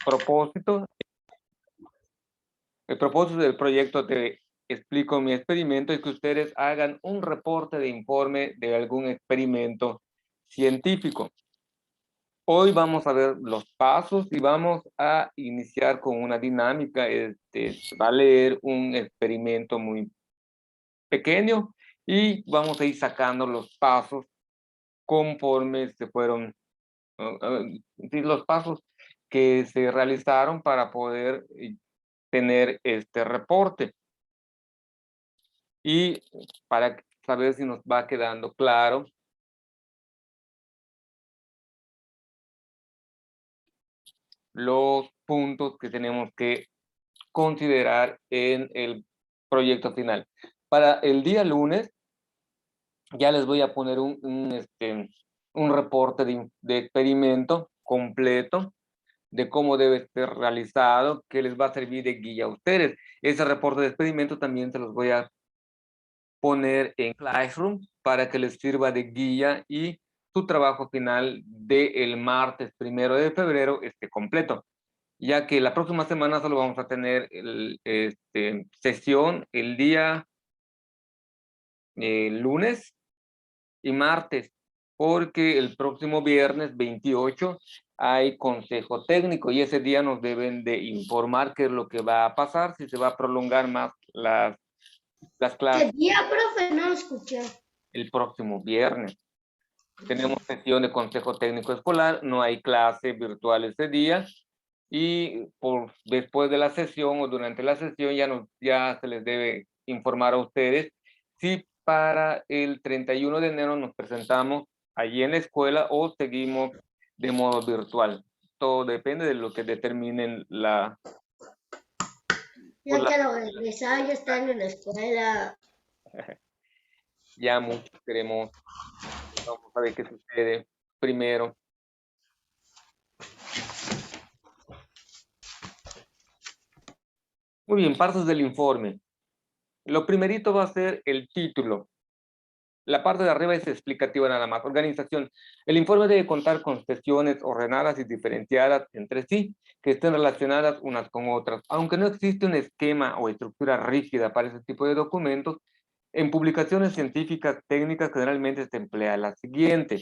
propósito. El propósito del proyecto, te explico mi experimento, es que ustedes hagan un reporte de informe de algún experimento científico. Hoy vamos a ver los pasos y vamos a iniciar con una dinámica. Va a leer un experimento muy pequeño y vamos a ir sacando los pasos conforme se fueron, los pasos que se realizaron para poder tener este reporte. Y para saber si nos va quedando claro los puntos que tenemos que considerar en el proyecto final. Para el día lunes ya les voy a poner un reporte de experimento completo de cómo debe ser realizado, que les va a servir de guía a ustedes. Ese reporte de experimento también se los voy a poner en Classroom para que les sirva de guía y su trabajo final del martes 1 de febrero esté completo, ya que la próxima semana solo vamos a tener sesión el día lunes y martes, porque el próximo viernes 28 hay consejo técnico y ese día nos deben de informar qué es lo que va a pasar, si se va a prolongar más las clases. ¿Qué día, profe? No lo escuché. El próximo viernes. Tenemos sesión de consejo técnico escolar, no hay clase virtual ese día y después de la sesión o durante la sesión ya se les debe informar a ustedes si para el 31 de enero nos presentamos allí en la escuela o seguimos de modo virtual. Todo depende de lo que determinen Ya que los egresados ya están en la escuela. Ya muchos queremos, vamos a ver qué sucede primero. Muy bien, partes del informe. Lo primerito va a ser el título. La parte de arriba es explicativa nada más. Organización. El informe debe contar con secciones ordenadas y diferenciadas entre sí, que estén relacionadas unas con otras. Aunque no existe un esquema o estructura rígida para ese tipo de documentos, en publicaciones científicas técnicas generalmente se emplea la siguiente.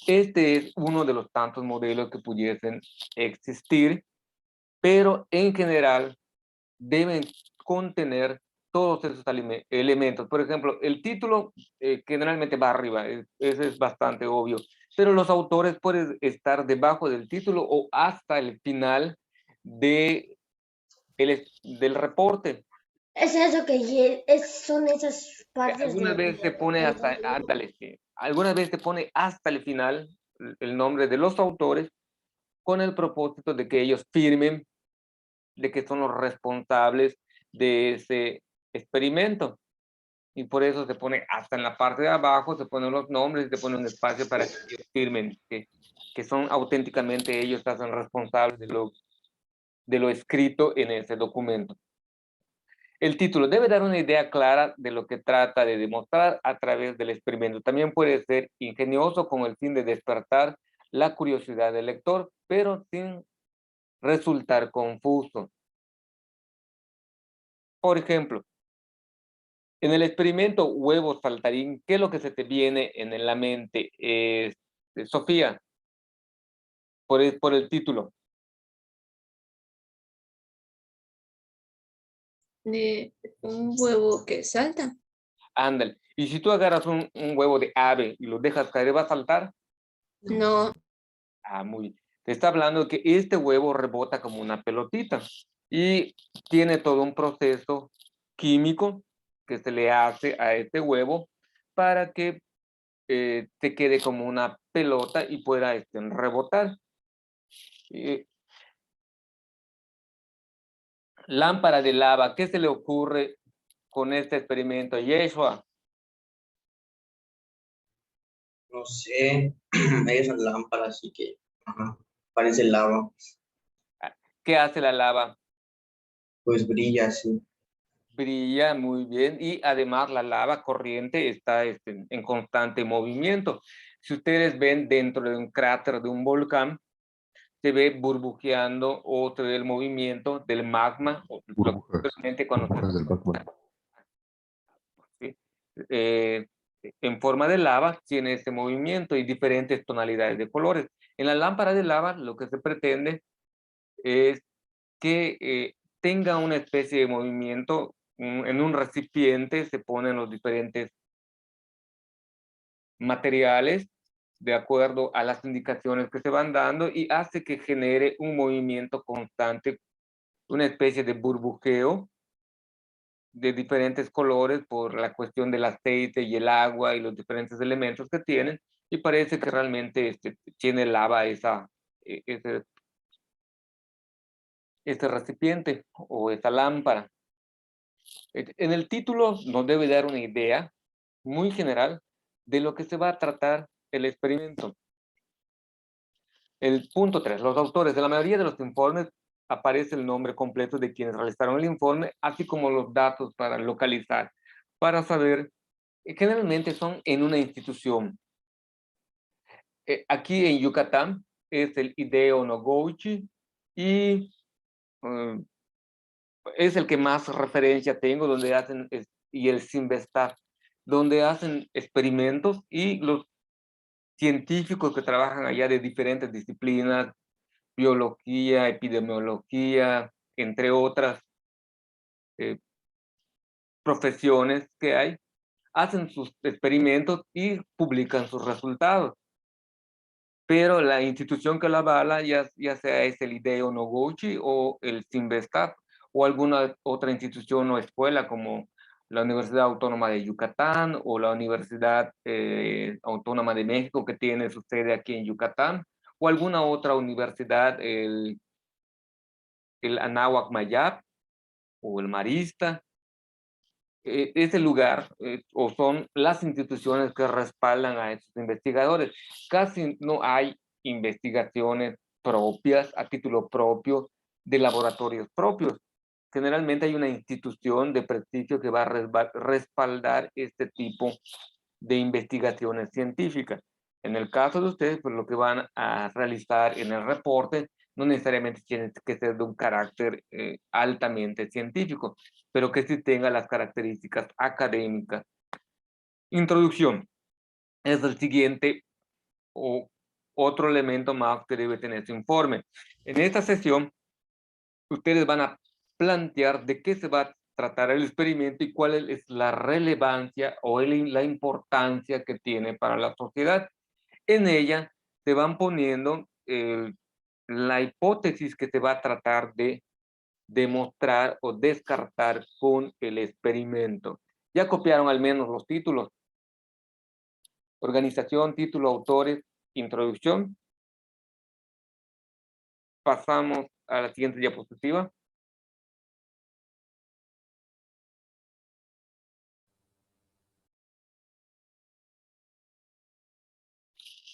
Este es uno de los tantos modelos que pudiesen existir, pero en general deben contener todos esos elementos. Por ejemplo, el título generalmente va arriba, ese es bastante obvio, pero los autores pueden estar debajo del título o hasta el final del reporte. Es eso que son esas partes Algunas veces se pone algunas veces se pone hasta el final el nombre de los autores con el propósito de que ellos firmen de que son los responsables de ese experimento. Y por eso se pone hasta en la parte de abajo, se ponen los nombres y se pone un espacio para que ellos firmen, que son auténticamente ellos que hacen responsables de lo escrito en ese documento. El título debe dar una idea clara de lo que trata de demostrar a través del experimento. También puede ser ingenioso con el fin de despertar la curiosidad del lector, pero sin resultar confuso. Por ejemplo, en el experimento huevo saltarín, ¿qué es lo que se te viene en la mente? Sofía, por el título. De un huevo que salta. Ándale. Y si tú agarras un huevo de ave y lo dejas caer, ¿va a saltar? No. Ah, muy bien. Te está hablando de que este huevo rebota como una pelotita y tiene todo un proceso químico que se le hace a este huevo para que te quede como una pelota y pueda rebotar. Lámpara de lava, ¿qué se le ocurre con este experimento, Yeshua? No sé, esa lámpara, así que parece lava. ¿Qué hace la lava? Pues brilla así. Brilla muy bien y además la lava corriente está en constante movimiento. Si ustedes ven dentro de un cráter de un volcán, se ve burbujeando o se ve el movimiento del magma, o simplemente cuando Burbujas del magma. ¿sí? En forma de lava tiene ese movimiento y diferentes tonalidades de colores. En la lámpara de lava lo que se pretende es que tenga una especie de movimiento. En un recipiente se ponen los diferentes materiales de acuerdo a las indicaciones que se van dando y hace que genere un movimiento constante, una especie de burbujeo de diferentes colores por la cuestión del aceite y el agua y los diferentes elementos que tienen, y parece que realmente tiene lava ese recipiente o esa lámpara. En el título nos debe dar una idea muy general de lo que se va a tratar el experimento. El punto 3. Los autores de la mayoría de los informes aparece el nombre completo de quienes realizaron el informe, así como los datos para localizar, para saber, generalmente son en una institución. Aquí en Yucatán es el Hideo Noguchi y es el que más referencia tengo, donde hacen, y el Sinvestar, donde hacen experimentos y los científicos que trabajan allá de diferentes disciplinas, biología, epidemiología, entre otras profesiones que hay, hacen sus experimentos y publican sus resultados. Pero la institución que la avala, ya sea es el Hideo Noguchi o el Sinvestar, o alguna otra institución o escuela como la Universidad Autónoma de Yucatán o la Universidad Autónoma de México, que tiene su sede aquí en Yucatán, o alguna otra universidad, el Anáhuac Mayap o el Marista. Ese lugar o son las instituciones que respaldan a estos investigadores. Casi no hay investigaciones propias, a título propio, de laboratorios propios. Generalmente hay una institución de prestigio que va a respaldar este tipo de investigaciones científicas. En el caso de ustedes, pues lo que van a realizar en el reporte no necesariamente tiene que ser de un carácter altamente científico, pero que sí tenga las características académicas. Introducción. Es el siguiente o otro elemento más que debe tener su informe. En esta sesión, ustedes van a plantear de qué se va a tratar el experimento y cuál es la relevancia o la importancia que tiene para la sociedad. En ella se van poniendo la hipótesis que se va a tratar de demostrar o descartar con el experimento. Ya copiaron al menos los títulos. Organización, título, autores, introducción. Pasamos a la siguiente diapositiva.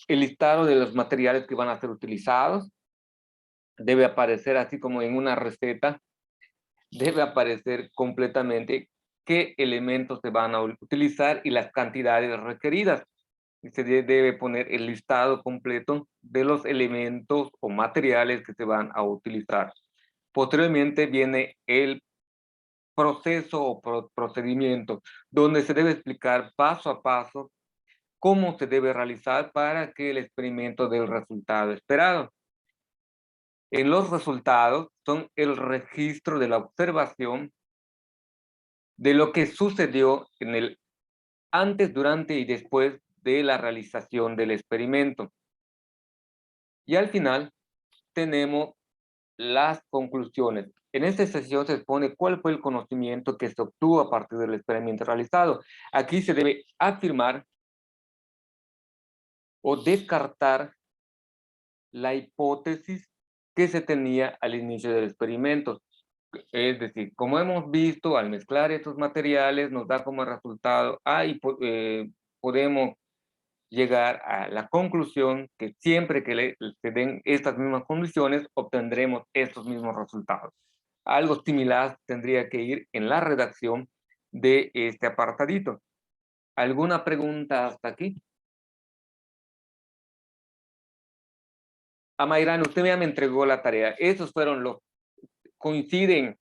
El listado de los materiales que van a ser utilizados debe aparecer así como en una receta. Debe aparecer completamente qué elementos se van a utilizar y las cantidades requeridas. Se debe poner el listado completo de los elementos o materiales que se van a utilizar. Posteriormente viene el proceso o procedimiento, donde se debe explicar paso a paso cómo se debe realizar para que el experimento dé el resultado esperado. En los resultados son el registro de la observación de lo que sucedió en el antes, durante y después de la realización del experimento. Y al final tenemos las conclusiones. En esta sesión se expone cuál fue el conocimiento que se obtuvo a partir del experimento realizado. Aquí se debe afirmar o descartar la hipótesis que se tenía al inicio del experimento. Es decir, como hemos visto, al mezclar estos materiales nos da como resultado A y podemos llegar a la conclusión que siempre que se den estas mismas condiciones obtendremos estos mismos resultados. Algo similar tendría que ir en la redacción de este apartadito. ¿Alguna pregunta hasta aquí? Amairani, usted ya me entregó la tarea. Esos fueron los, coinciden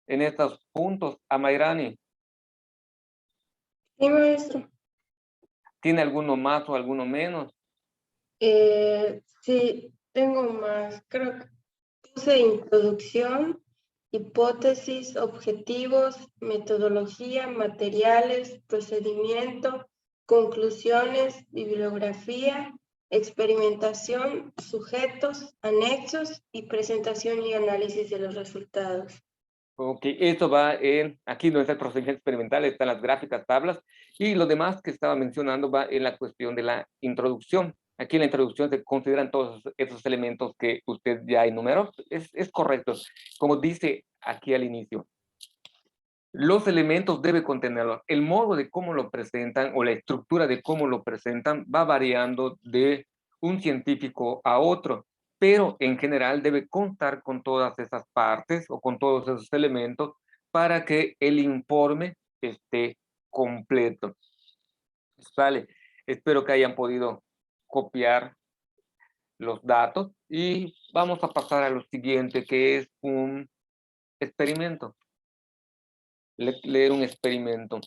en estos puntos. Amairani, Sí, maestro. ¿tiene alguno más o alguno menos? Sí, tengo más. Creo que puse introducción, hipótesis, objetivos, metodología, materiales, procedimiento, conclusiones, bibliografía, experimentación, sujetos, anexos y presentación y análisis de los resultados. Ok, esto va en, aquí no está el procedimiento experimental, están las gráficas, tablas, y lo demás que estaba mencionando va en la cuestión de la introducción. Aquí en la introducción se consideran todos esos elementos que usted ya enumeró. Es correcto. Como dice aquí al inicio, los elementos debe contenerlos. El modo de cómo lo presentan o la estructura de cómo lo presentan va variando de un científico a otro, pero en general debe contar con todas esas partes o con todos esos elementos para que el informe esté completo. Vale, espero que hayan podido copiar los datos y vamos a pasar a lo siguiente, que es un experimento. Leer un experimento.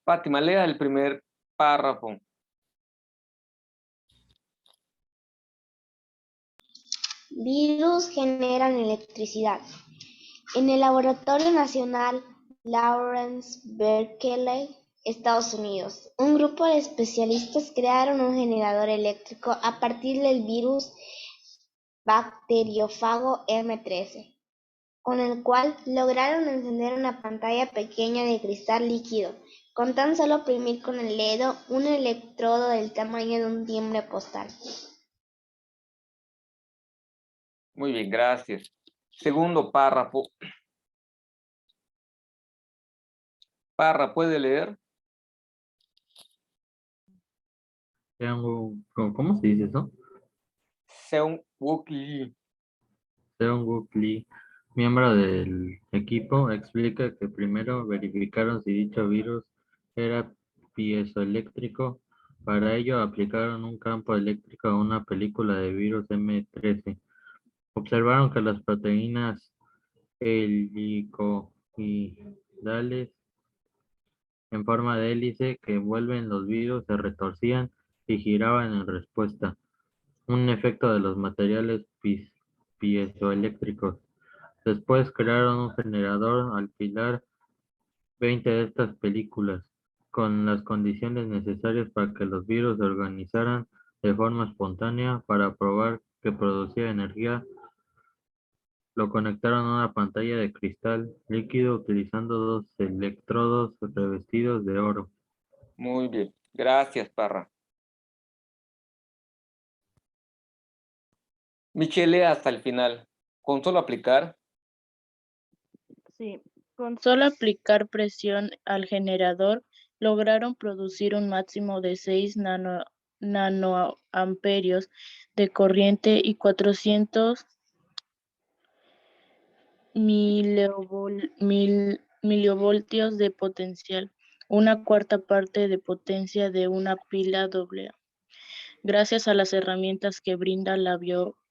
Fátima, lea el primer párrafo. Virus generan electricidad. En el Laboratorio Nacional Lawrence Berkeley, Estados Unidos, un grupo de especialistas crearon un generador eléctrico a partir del virus bacteriófago M13, con el cual lograron encender una pantalla pequeña de cristal líquido, con tan solo oprimir con el dedo un electrodo del tamaño de un timbre postal. Muy bien, gracias. Segundo párrafo. Parra, ¿puede leer? ¿Cómo se dice eso? Seung-Wook Lee. Seung-Wook Lee, miembro del equipo, explica que primero verificaron si dicho virus era piezoeléctrico. Para ello aplicaron un campo eléctrico a una película de virus M13. Observaron que las proteínas helicoidales en forma de hélice que envuelven los virus se retorcían y giraban en respuesta, un efecto de los materiales piezoeléctricos. Después crearon un generador al alquilar 20 de estas películas, con las condiciones necesarias para que los virus se organizaran de forma espontánea. Para probar que producía energía, lo conectaron a una pantalla de cristal líquido utilizando dos electrodos revestidos de oro. Muy bien, gracias, Parra. Michelle, hasta el final. Con solo aplicar. Sí, con solo aplicar presión al generador, lograron producir un máximo de 6 nanoamperios de corriente y 400 milivoltios de potencial, una cuarta parte de potencia de una pila AA. Gracias a las herramientas que brinda la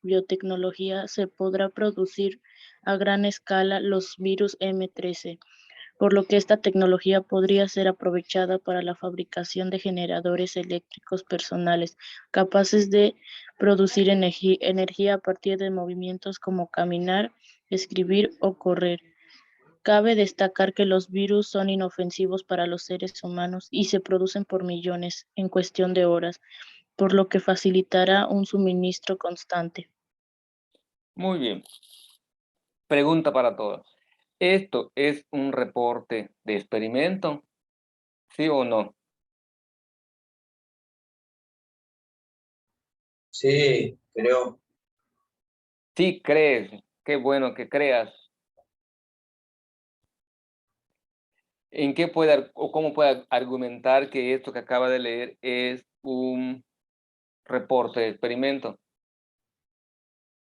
biotecnología, se podrá producir a gran escala los virus M13, por lo que esta tecnología podría ser aprovechada para la fabricación de generadores eléctricos personales, capaces de producir energía a partir de movimientos como caminar, escribir o correr. Cabe destacar que los virus son inofensivos para los seres humanos y se producen por millones en cuestión de horas, por lo que facilitará un suministro constante. Muy bien. Pregunta para todos. ¿Esto es un reporte de experimento? ¿Sí o no? Sí, creo. Sí crees. Qué bueno que creas. ¿En qué puede o cómo puede argumentar que esto que acaba de leer es un reporte de experimento?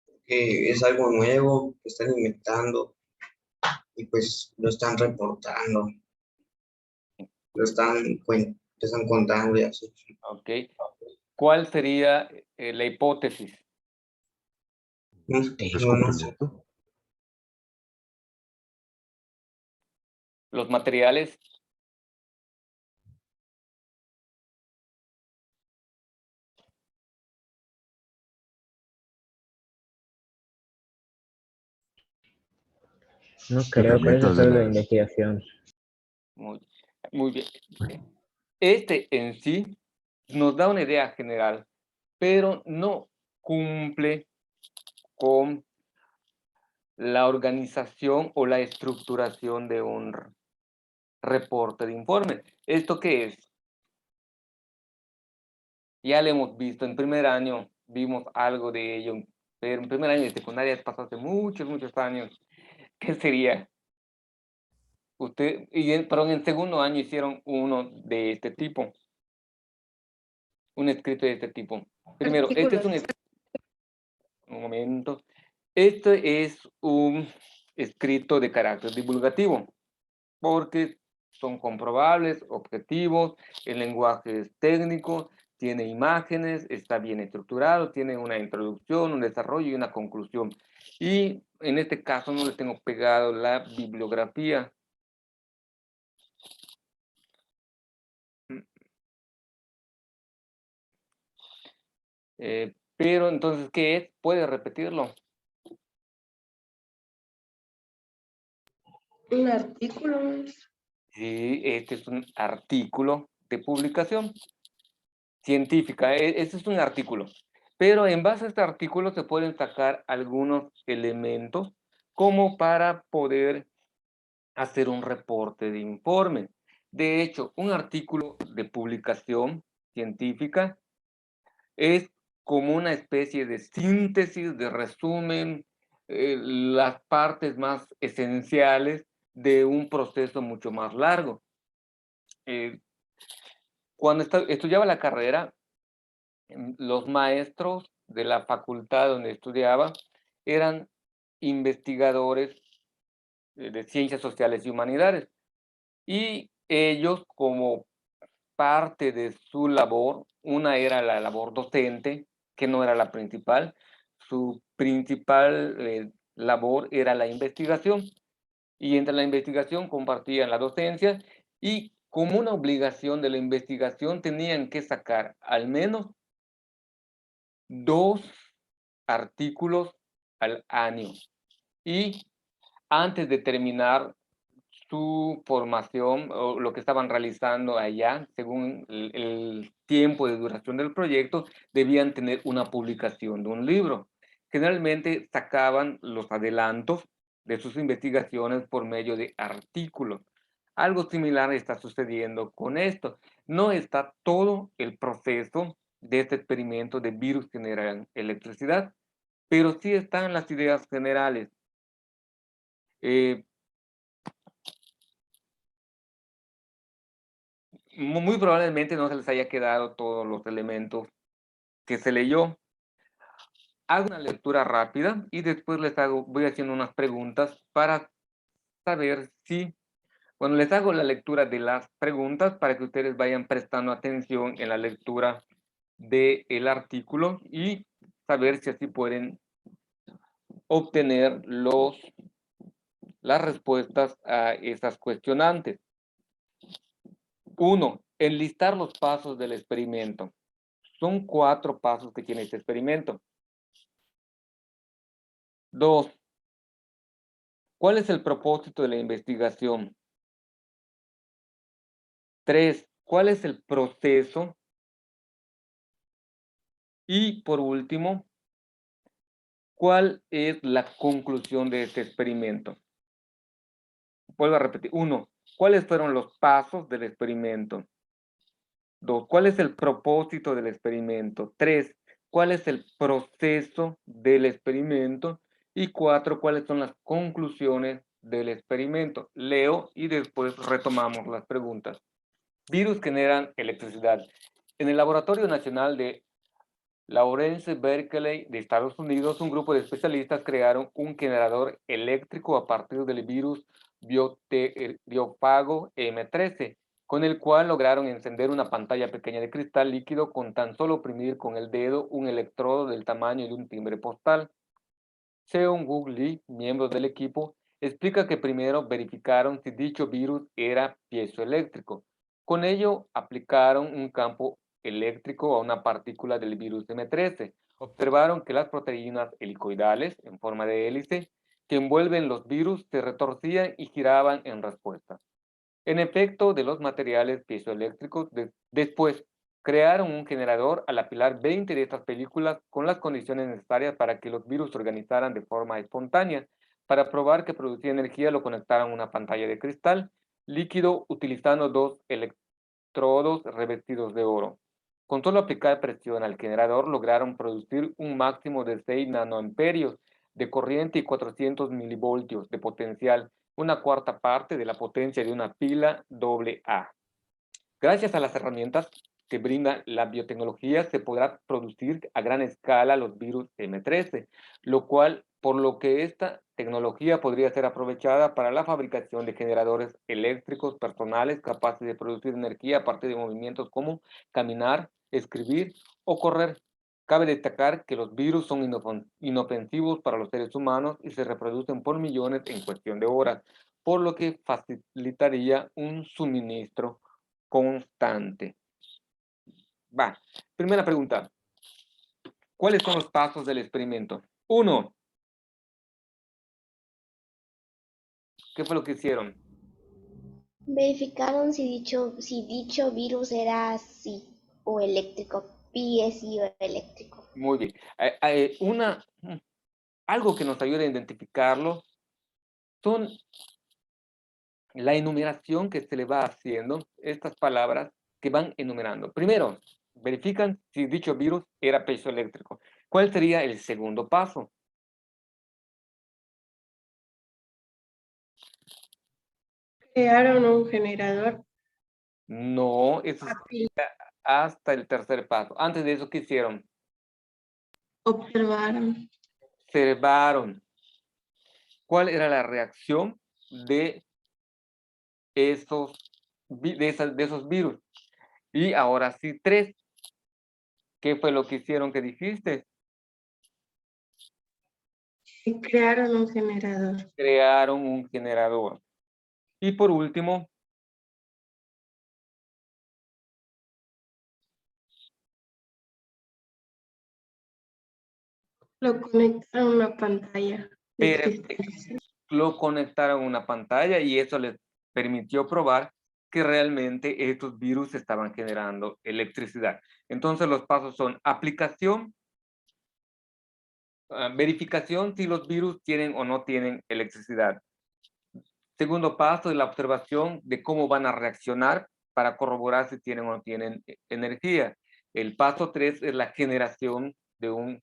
Ok, que es algo nuevo, que están inventando y pues lo están reportando, lo están contando y así. ¿Ok? ¿Cuál sería la hipótesis? No tengo, no sé. Los materiales. No creo, pero eso Elementos es de algo de las... investigación. Muy, muy bien. Este en sí nos da una idea general, pero no cumple con la organización o la estructuración de un reporte de informe. ¿Esto qué es? Ya lo hemos visto en primer año, vimos algo de ello, pero en primer año de secundaria pasó hace muchos, muchos años. ¿Qué sería? Perdón, en segundo año hicieron uno de este tipo, un escrito de este tipo. Primero, este es Artículos. un momento, este es un escrito de carácter divulgativo, porque son comprobables, objetivos, el lenguaje es técnico, tiene imágenes, está bien estructurado, tiene una introducción, un desarrollo y una conclusión. Y en este caso no le tengo pegado la bibliografía. Pero entonces, ¿qué es? ¿Puede repetirlo? Un artículo. Sí, este es un artículo de publicación científica. Este es un artículo. Pero en base a este artículo se pueden sacar algunos elementos como para poder hacer un reporte de informe. De hecho, un artículo de publicación científica es como una especie de síntesis, de resumen, las partes más esenciales de un proceso mucho más largo. Cuando estudiaba la carrera, los maestros de la facultad donde estudiaba eran investigadores de ciencias sociales y humanidades. Y ellos, como parte de su labor, una era la labor docente, que no era la principal, su principal labor era la investigación. Y entre la investigación compartían la docencia y como una obligación de la investigación tenían que sacar al menos 2 artículos al año. Y antes de terminar su formación o lo que estaban realizando allá, según el tiempo de duración del proyecto, debían tener una publicación de un libro. Generalmente sacaban los adelantos de sus investigaciones por medio de artículos. Algo similar está sucediendo con esto. No está todo el proceso de este experimento de virus que generan electricidad, pero sí están las ideas generales. Muy probablemente no se les haya quedado todos los elementos que se leyó. Hago una lectura rápida y después voy haciendo unas preguntas para saber si, bueno, les hago la lectura de las preguntas para que ustedes vayan prestando atención en la lectura del artículo y saber si así pueden obtener las respuestas a estas cuestionantes. 1. Enlistar los pasos del experimento. Son 4 pasos que tiene este experimento. 2. ¿Cuál es el propósito de la investigación? 3. ¿Cuál es el proceso? Y por último, ¿cuál es la conclusión de este experimento? Vuelvo a repetir. 1. ¿Cuáles fueron los pasos del experimento? 2. ¿Cuál es el propósito del experimento? 3. ¿Cuál es el proceso del experimento? Y 4. ¿Cuáles son las conclusiones del experimento? Leo y después retomamos las preguntas. Virus generan electricidad. En el Laboratorio Nacional de Lawrence Berkeley de Estados Unidos, un grupo de especialistas crearon un generador eléctrico a partir del virus biófago M13, con el cual lograron encender una pantalla pequeña de cristal líquido con tan solo oprimir con el dedo un electrodo del tamaño de un timbre postal. Seung-Woo Lee, miembro del equipo, explica que primero verificaron si dicho virus era piezoeléctrico. Con ello, aplicaron un campo eléctrico a una partícula del virus M13. Observaron que las proteínas helicoidales, en forma de hélice, que envuelven los virus se retorcían y giraban en respuesta. En efecto, de los materiales piezoeléctricos, después crearon un generador al apilar 20 de estas películas con las condiciones necesarias para que los virus se organizaran de forma espontánea. Para probar que producía energía, lo conectaron a una pantalla de cristal líquido utilizando dos electrodos revestidos de oro. Con solo aplicar presión al generador, lograron producir un máximo de 6 nanoamperios de corriente y 400 milivoltios de potencial, una cuarta parte de la potencia de una pila AA. Gracias a las herramientas que brinda la biotecnología, se podrá producir a gran escala los virus M13, por lo que esta tecnología podría ser aprovechada para la fabricación de generadores eléctricos personales capaces de producir energía a partir de movimientos como caminar, escribir o correr. Cabe destacar que los virus son inofensivos para los seres humanos y se reproducen por millones en cuestión de horas, por lo que facilitaría un suministro constante. Va, primera pregunta. ¿Cuáles son los pasos del experimento? 1. ¿Qué fue lo que hicieron? Verificaron si dicho virus era piezoeléctrico. Muy bien. Algo que nos ayuda a identificarlo son la enumeración que se le va haciendo, estas palabras que van enumerando. Primero, verifican si dicho virus era piezoeléctrico. ¿Cuál sería el segundo paso? Crearon un generador. No, eso es hasta el tercer paso. Antes de eso, ¿qué hicieron? Observaron. Observaron. ¿Cuál era la reacción de esos virus? Y ahora sí, 3. ¿Qué fue lo que hicieron que dijiste? Crearon un generador. Crearon un generador. Y por último, Lo conectaron a una pantalla de perfecto, cristal. lo conectaron a una pantalla y eso les permitió probar que realmente estos virus estaban generando electricidad. Entonces los pasos son aplicación, verificación si los virus tienen o no tienen electricidad. Segundo paso es la observación de cómo van a reaccionar para corroborar si tienen o no tienen energía. El paso 3 es la creación de un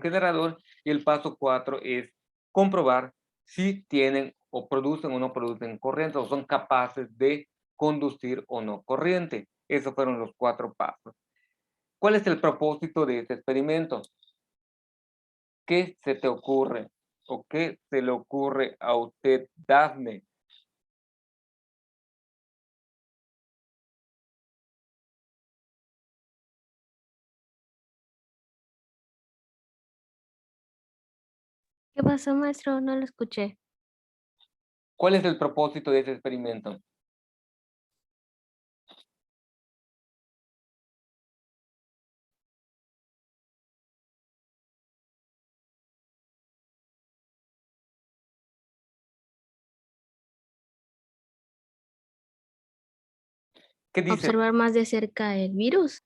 generador y el paso 4 es comprobar si tienen o producen o no producen corriente o son capaces de conducir o no corriente. Esos fueron los 4 pasos. ¿Cuál es el propósito de este experimento? ¿Qué se te ocurre? ¿O qué se le ocurre a usted, Dafne? ¿Qué pasó, maestro? No lo escuché. ¿Cuál es el propósito de ese experimento? ¿Qué dice? Observar más de cerca el virus.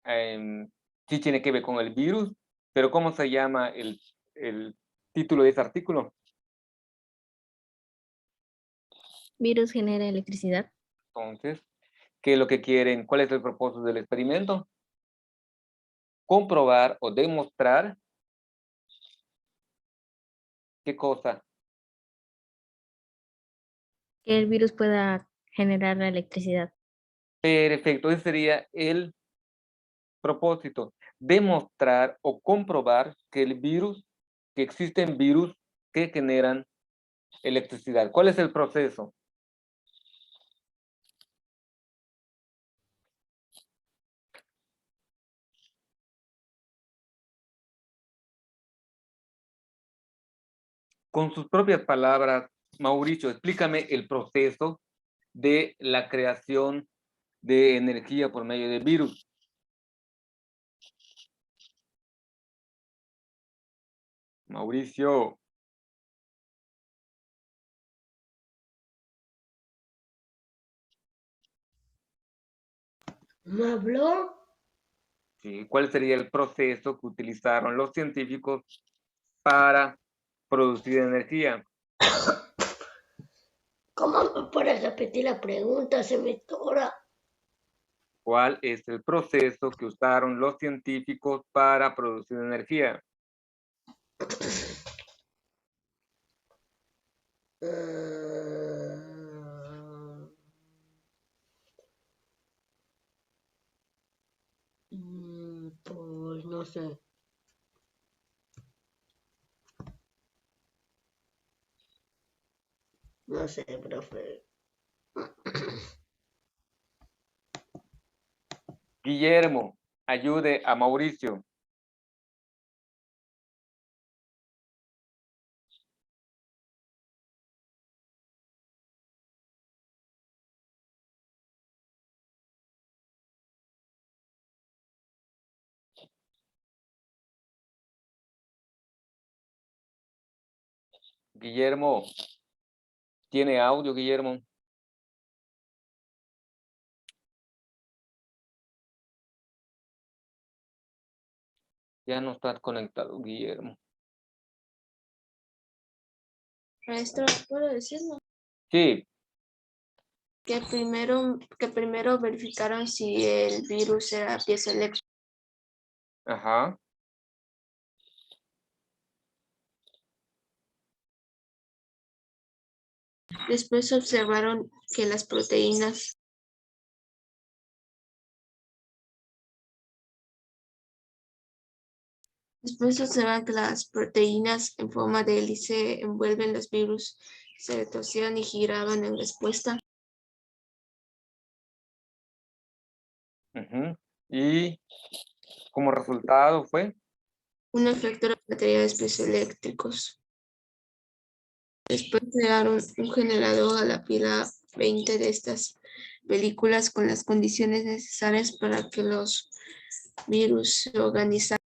Sí tiene que ver con el virus, pero ¿cómo se llama el título de ese artículo? Virus genera electricidad. Entonces, ¿qué es lo que quieren? ¿Cuál es el propósito del experimento? Comprobar o demostrar qué cosa. Que el virus pueda generar la electricidad. Perfecto, ese sería el propósito. demostrar o comprobar que que existen virus que generan electricidad. ¿Cuál es el proceso? Con sus propias palabras, Mauricio, explícame el proceso de la creación de energía por medio de virus. Mauricio. ¿No habló? Sí, ¿cuál sería el proceso que utilizaron los científicos para producir energía? ¿Cómo me puedes repetir la pregunta? Se me tora. ¿Cuál es el proceso que usaron los científicos para producir energía? Pues no sé. No sé, profe. Guillermo, ayude a Mauricio. Guillermo, ¿tiene audio, Guillermo? Ya no está conectado, Guillermo. Maestro, ¿puedo decirlo? Sí, Que primero verificaron si el virus era pieza eléctrica. ajá. Después observaron que las proteínas en forma de hélice envuelven los virus, se retorcían y giraban en respuesta. Ujú. Y como resultado fue, Un efecto de materiales piezoeléctricos. Después crearon un generador a la pila 20 de estas películas con las condiciones necesarias para que los virus se organizaran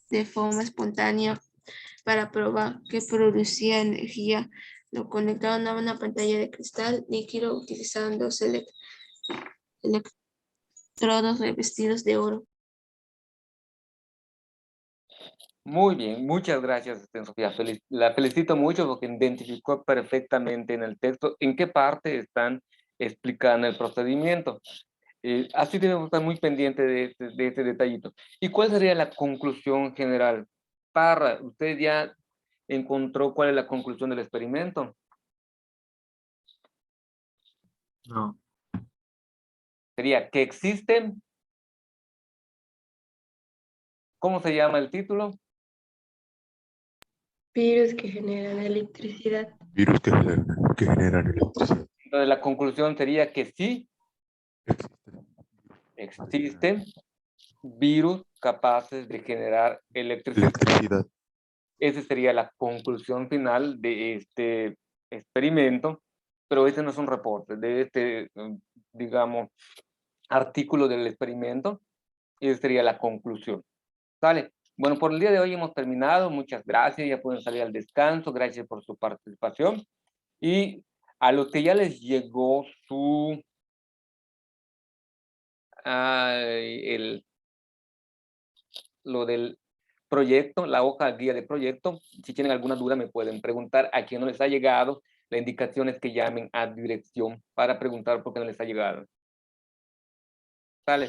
de forma espontánea para probar que producía energía. Lo conectaron a una pantalla de cristal líquido utilizando dos electrodos revestidos de oro. muy bien, muchas gracias, Sofía. La felicito mucho porque identificó perfectamente en el texto en qué parte están explicando el procedimiento. Así debemos estar muy pendientes de este detallito. ¿Y cuál sería la conclusión general? Parra, ¿usted ya encontró cuál es la conclusión del experimento? No. Sería que existen. ¿Cómo se llama el título? Virus que generan electricidad. Virus que generan electricidad. Entonces la conclusión sería que sí existen virus capaces de generar electricidad. Esa sería la conclusión final de este experimento, pero ese no es un reporte de este, digamos, artículo del experimento. Esa sería la conclusión. ¿Sale? Bueno, por el día de hoy hemos terminado. Muchas gracias. Ya pueden salir al descanso. Gracias por su participación. Y a los que ya les llegó su... lo del proyecto, la hoja guía de proyecto. Si tienen alguna duda me pueden preguntar. A quien no les ha llegado, la indicación es que llamen a dirección para preguntar por qué no les ha llegado.